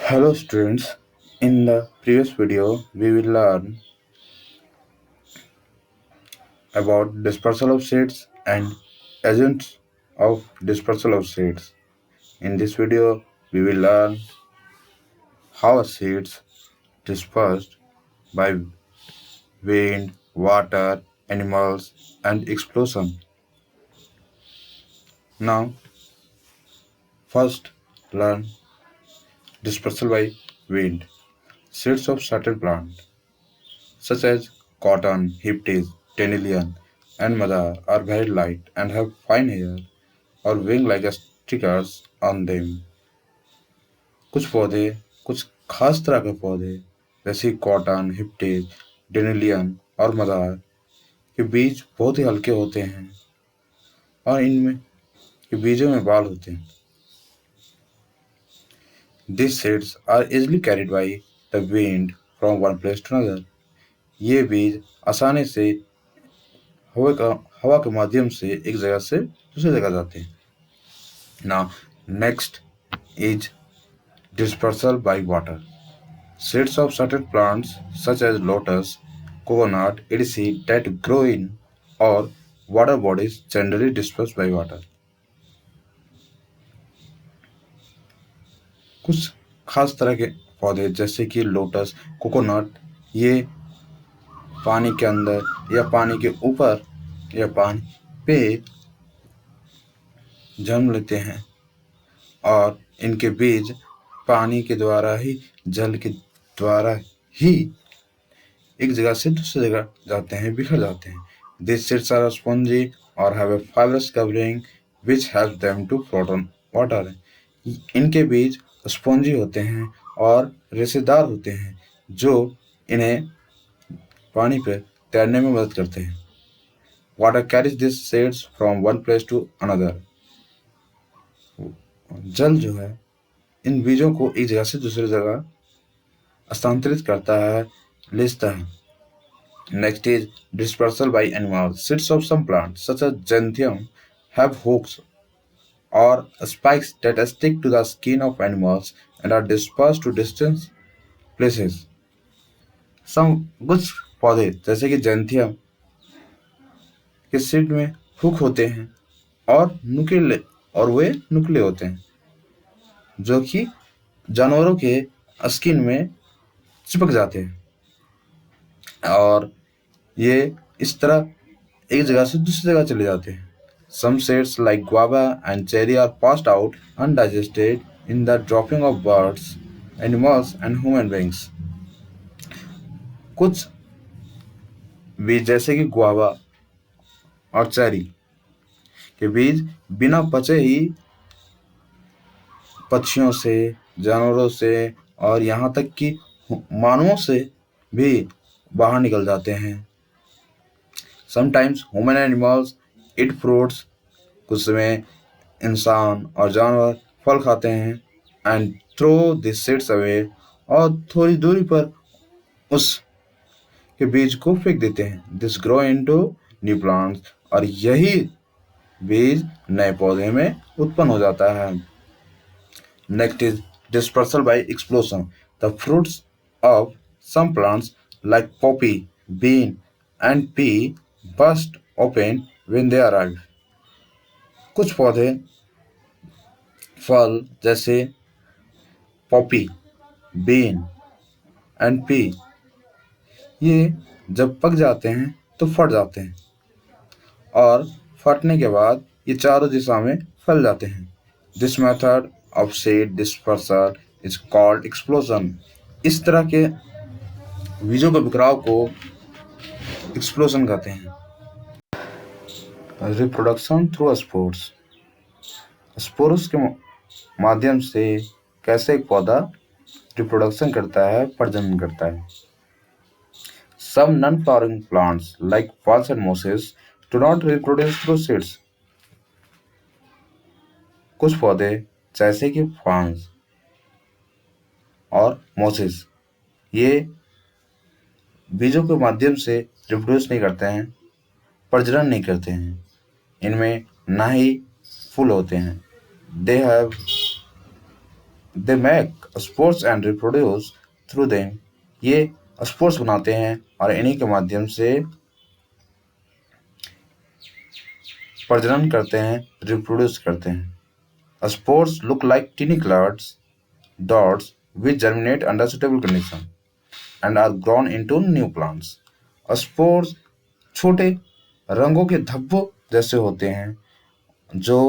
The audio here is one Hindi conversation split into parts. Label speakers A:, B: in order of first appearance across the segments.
A: Hello students, in the previous video we will learn about dispersal of seeds and agents of dispersal of seeds. In this video we will learn how seeds dispersed by wind, water, animals and explosion. Now first learn dispersal by wind. Seeds of certain plants such as cotton, hyptis, dandelion, and madar are very light and have fine hair or wing-like stickers on them. कुछ पौधे, कुछ खास तरह के पौधे जैसे कॉटन, हिप्टिस, डेनिलियन और मदार के बीज बहुत ही हल्के होते हैं और इनमें के बीजों में बाल होते हैं. These seeds are easily carried by the wind from one place to another. ये बीज आसानी से हवा के माध्यम से एक जगह से दूसरी जगह जाते हैं. Now next is dispersal by water. Seeds of certain plants such as lotus, coconut, etc. that grow in or water bodies generally dispersed by water. कुछ खास तरह के पौधे जैसे कि लोटस, कोकोनट ये पानी के अंदर या पानी के ऊपर या पानी पे जन्म लेते हैं और इनके बीज पानी के द्वारा ही जल के द्वारा ही एक जगह से दूसरी जगह जाते हैं, बिखर जाते हैं. These seeds are spongy or have a fibrous covering which helps them to float on water. इनके बीज स्पॉन्जी होते हैं और रेशेदार होते हैं जो इन्हें पानी पर तैरने में मदद करते हैं. Water carries these seeds from one place to another. जल जो है इन बीजों को एक जगह से दूसरी जगह स्थानांतरित करता है, लेता है. Next is dispersal by animals. Seeds of some plants, such as gentium, have hooks or spikes that stick to the skin of animals and are dispersed to distant places. कुछ पौधे जैसे कि जेंथियम के सीड में हुक होते हैं और वे नुकीले होते हैं जो कि जानवरों के स्किन में चिपक जाते हैं और ये इस तरह एक जगह से दूसरी जगह चले जाते हैं. Some seeds like guava and cherry are passed out undigested in the dropping of birds, animals and human beings. कुछ बीज जैसे कि गुआवा और चेरी के बीज बिना पचे ही पक्षियों से, जानवरों से और यहाँ तक कि मानवों से भी बाहर निकल जाते हैं. Sometimes human animals eat fruits. कुछ समय इंसान और जानवर फल खाते हैं and throw the seeds away और थोड़ी दूरी पर उस के बीज को फेंक देते हैं. This grow into new plants और यही बीज नए पौधे में उत्पन्न हो जाता है. Next is dispersal by explosion. The fruits of some plants like poppy, bean and pea burst open when they arrive. कुछ पौधे फल जैसे पॉपी, बीन एंड पी ये जब पक जाते हैं तो फट जाते हैं और फटने के बाद ये चारों दिशा में फैल जाते हैं. This method of seed dispersal is called explosion. इस तरह के बीजों के बिखराव को एक्सप्लोजन कहते हैं. Reproduction through spores. स्पोर्स के माध्यम से कैसे एक पौधा रिप्रोडक्शन करता है, प्रजनन करता है. Some non-flowering plants like ferns and mosses do not reproduce through seeds. कुछ पौधे जैसे कि फर्न्स और मोसेस ये बीजों के माध्यम से रिप्रोड्यूस नहीं करते हैं, प्रजनन नहीं करते हैं. इनमें ना ही फूल होते हैं. They have they make spores and reproduce through them. ये स्पोर्स बनाते हैं और इन्हीं के माध्यम से प्रजनन करते हैं, रिप्रोड्यूस करते हैं। Spores look like tiny clouds dots which germinate under suitable condition and are grown into new plants. Spores छोटे रंगों के धब्बों जैसे होते हैं जो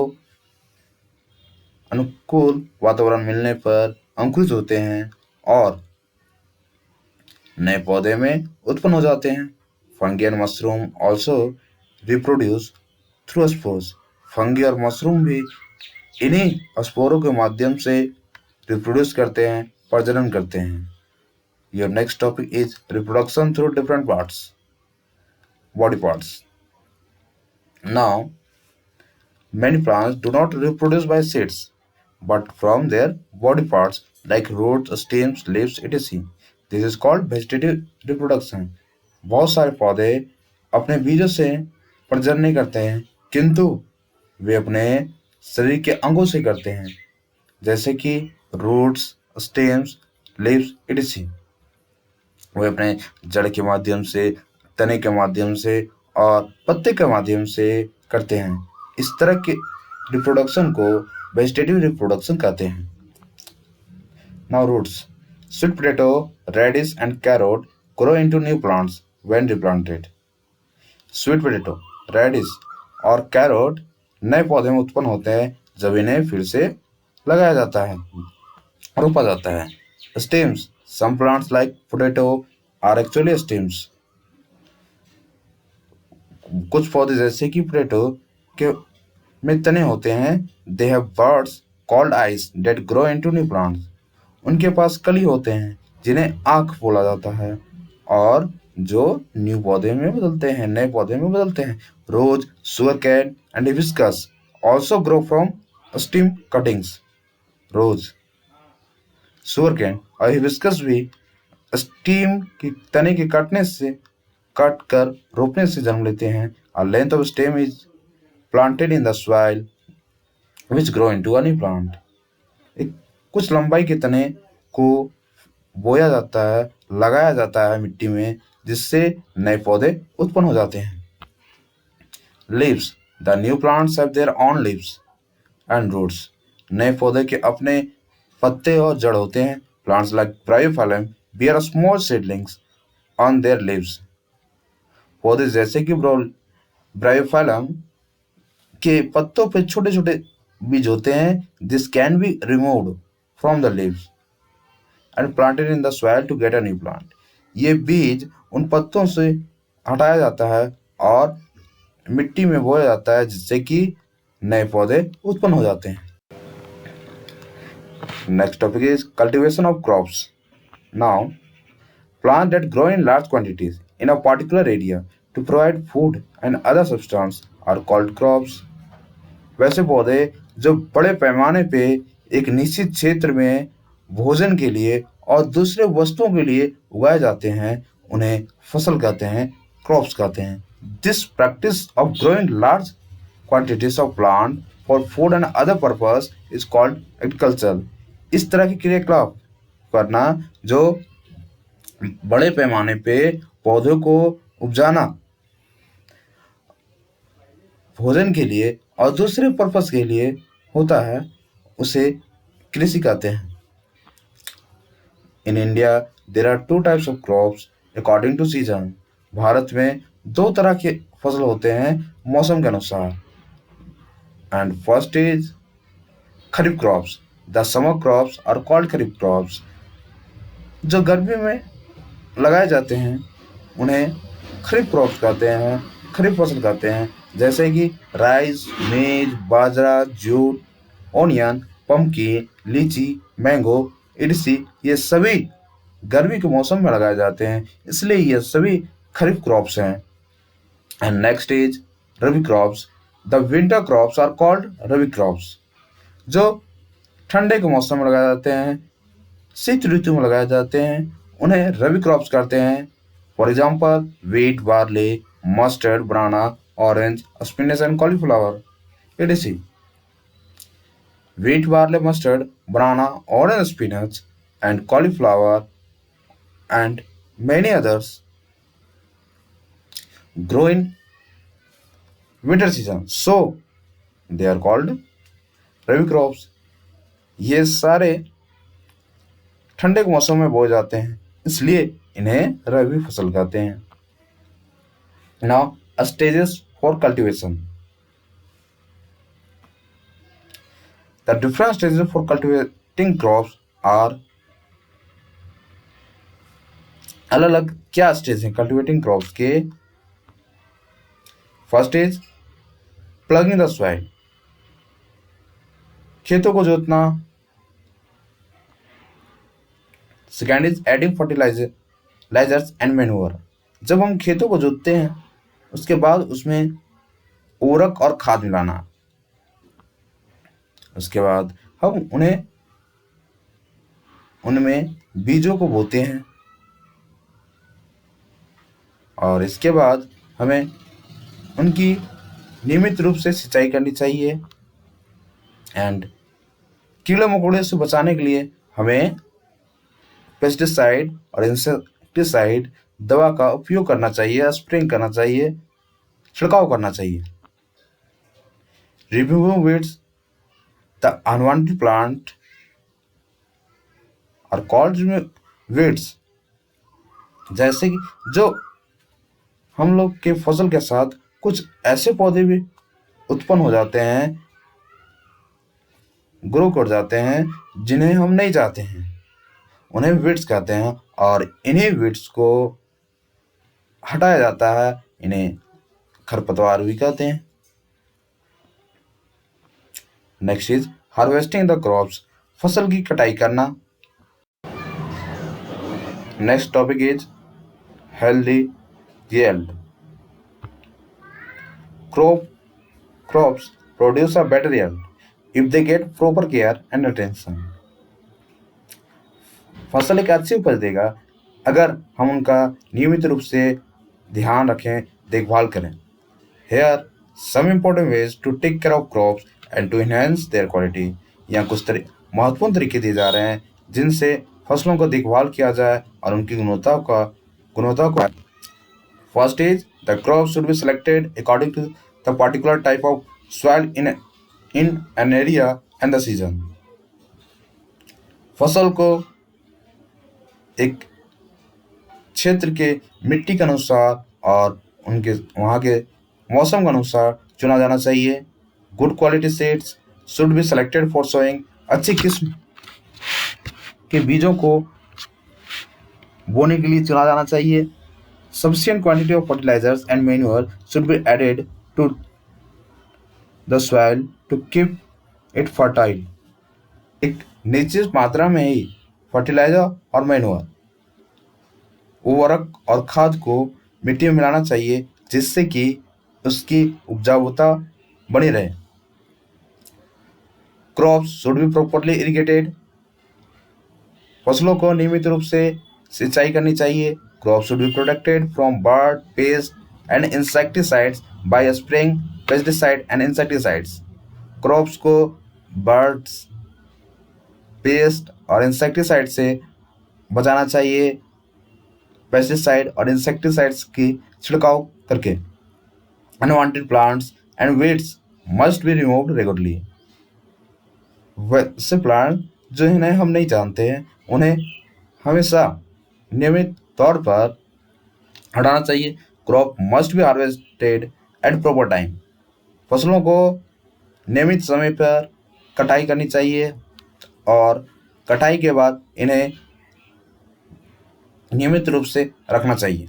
A: अनुकूल वातावरण मिलने पर अंकुरित होते हैं और नए पौधे में उत्पन्न हो जाते हैं। Fungi and mushroom also reproduce through spores. Fungi और मशरूम भी इन्हीं स्पोरों के माध्यम से रिप्रोड्यूस करते हैं, प्रजनन करते हैं। Your next topic is reproduction through different parts, body parts. Now many plants do not reproduce by seeds but from their body parts like roots, stems, leaves, etc. This is called vegetative reproduction. बहुत सारे पौधे अपने बीजों से प्रजनन नहीं करते हैं किंतु वे अपने शरीर के अंगों से करते हैं जैसे कि रूट्स, स्टेम्स, लीव्स etc. वे अपने जड़ के माध्यम से, तने के माध्यम से और पत्ते के माध्यम से करते हैं। इस तरह के रिप्रोडक्शन को वेजिटेटिव रिप्रोडक्शन कहते हैं। Now roots, sweet potato, radish and carrot grow into new plants when replanted. Sweet potato, radish और कैरोट नए पौधे में उत्पन्न होते हैं जब इन्हें फिर से लगाया जाता है, रोपा जाता है। Stems, some plants like potato are actually stems. कुछ पौधे जैसे कि पोटैटो के में तने होते हैं। They have buds called eyes that grow into new plants. उनके पास कली होते हैं जिन्हें आँख बोला जाता है और जो न्यू पौधे में बदलते हैं, नए पौधे में बदलते हैं। Rose, sugar cane and hibiscus also grow from stem cuttings. Rose, sugar cane और हिबिस्कस भी स्टीम की तने के कट कर रोपने से जन्म लेते हैं। A length of stem is planted in the soil which grow into a new plant. एक कुछ लंबाई के तने को बोया जाता है, लगाया जाता है मिट्टी में जिससे नए पौधे उत्पन्न हो जाते हैं। Leaves, the new plants have their own leaves and roots. नए पौधे के अपने पत्ते और जड़ होते हैं। Plants like Bryophyllum bear small seedlings on their leaves. पौधे जैसे कि ब्रायोफाइलम के पत्तों पे छोटे छोटे बीज होते हैं। This can be removed from the leaves and planted in the soil to get a new plant. ये बीज उन पत्तों से हटाया जाता है और मिट्टी में बोया जाता है जिससे कि नए पौधे उत्पन्न हो जाते हैं। Next topic is cultivation of crops. Now plants that grow in large quantities in a particular area to provide food and other substance are called crops. वैसे पौधे जो बड़े पैमाने पे एक निश्चित क्षेत्र में भोजन के लिए और दूसरे वस्तुओं के लिए उगाए जाते हैं उन्हें फसल कहते हैं, क्रॉप्स कहते हैं। This practice of growing large quantities of plant for food and other purpose is called agriculture. इस तरह की क्रियाकलाप करना जो बड़े पैमाने पे पौधों को उपजाना भोजन के लिए और दूसरे पर्पस के लिए होता है उसे कृषि कहते हैं। In India there are two types of crops according to season. भारत में दो तरह के फसल होते हैं मौसम के अनुसार। And first is kharif crops. The summer crops are called kharif crops. जो गर्मी में लगाए जाते हैं उन्हें खरीफ क्रॉप्स कहते हैं, खरीफ फसल कहते हैं। जैसे कि राइस, मेज, बाजरा, जूट, ओनियन, पम्पकिन, लीची, मैंगो, इडसी ये सभी गर्मी के मौसम में लगाए जाते हैं, इसलिए ये सभी खरीफ क्रॉप्स हैं। And next is rabi crops. The winter crops are called rabi crops. जो ठंडे के मौसम में लगाए जाते हैं, शीत ऋतु में लगाए जाते हैं, उन्हें रबी क्रॉप्स कहते हैं। For example wheat, barley, mustard, banana, orange, spinach and cauliflower etc. wheat, barley, mustard, banana, orange, spinach, and cauliflower, and many others grow in winter season. So they are called rabi crops. ये सारे ठंडे के मौसम में बोए जाते हैं, इसलिए इन्हें रबी फसल कहते हैं। Now stages for cultivation. The different stages for cultivating crops are, अलग अलग क्या स्टेज हैं कल्टीवेटिंग क्रॉप्स के। First stage ploughing the soil, खेतों को जोतना। Second is adding fertilisers and manure, जब हम खेतों को जोतते हैं उसके बाद उसमें उर्वरक और खाद मिलाना। उसके बाद हम उनमें बीजों को बोते हैं और इसके बाद हमें उनकी नियमित रूप से सिंचाई करनी चाहिए। एंड कीड़े मकोड़े से बचाने के लिए हमें पेस्टिसाइड और इंसेक्टिसाइड दवा का उपयोग करना चाहिए, स्प्रेइंग करना चाहिए, छिड़काव करना चाहिए। Removing weeds, the unwanted plant और कॉल्ड वीड्स, जैसे कि जो हम लोग के फसल के साथ कुछ ऐसे पौधे भी उत्पन्न हो जाते हैं, ग्रो कर जाते हैं जिन्हें हम नहीं चाहते हैं, उन्हें वीड्स कहते हैं और इन्हीं वीड्स को हटाया जाता है, इन्हें खरपतवार भी कहते हैं। Next is harvesting the crops, फसल की कटाई करना। Next topic is healthy yield. Crops produce a better yield if they get proper care and attention. फसल एक अच्छी उपज देगा अगर हम उनका नियमित रूप से ध्यान रखें, देखभाल करें। Here some important ways to take care of crops and to enhance their quality. यहाँ कुछ महत्वपूर्ण तरीके दिए जा रहे हैं जिनसे फसलों का देखभाल किया जाए और उनकी गुणवत्ता को। First is the crop should be selected according to the particular type of soil in an area and the season. फसल को एक क्षेत्र के मिट्टी के अनुसार और उनके वहाँ के मौसम के अनुसार चुना जाना चाहिए। Good quality seeds should be selected for sowing, अच्छी किस्म के बीजों को बोने के लिए चुना जाना चाहिए। Sufficient quantity of fertilizers and manure should be added to the soil to keep it fertile. एक निश्चित मात्रा में ही फर्टिलाइजर और मैन्योर, उर्वरक और खाद को मिट्टी में मिलाना चाहिए जिससे कि उसकी उपजाऊता बनी रहे। Crops should be properly irrigated. फसलों को नियमित रूप से सिंचाई करनी चाहिए। Crops should be protected from bird, pest and insecticides by spraying pesticide and insecticides. Crops को birds, pest और insecticide से बचाना चाहिए, पेस्टिसाइड और इंसेक्टिसाइड्स की छिड़काव करके। Unwanted plants and weeds must be removed regularly. वैसे प्लांट जो इन्हें हम नहीं जानते हैं उन्हें हमेशा नियमित तौर पर हटाना चाहिए। Crop must be harvested at proper time, फसलों को नियमित समय पर कटाई करनी चाहिए और कटाई के बाद इन्हें नियमित रूप से रखना चाहिए।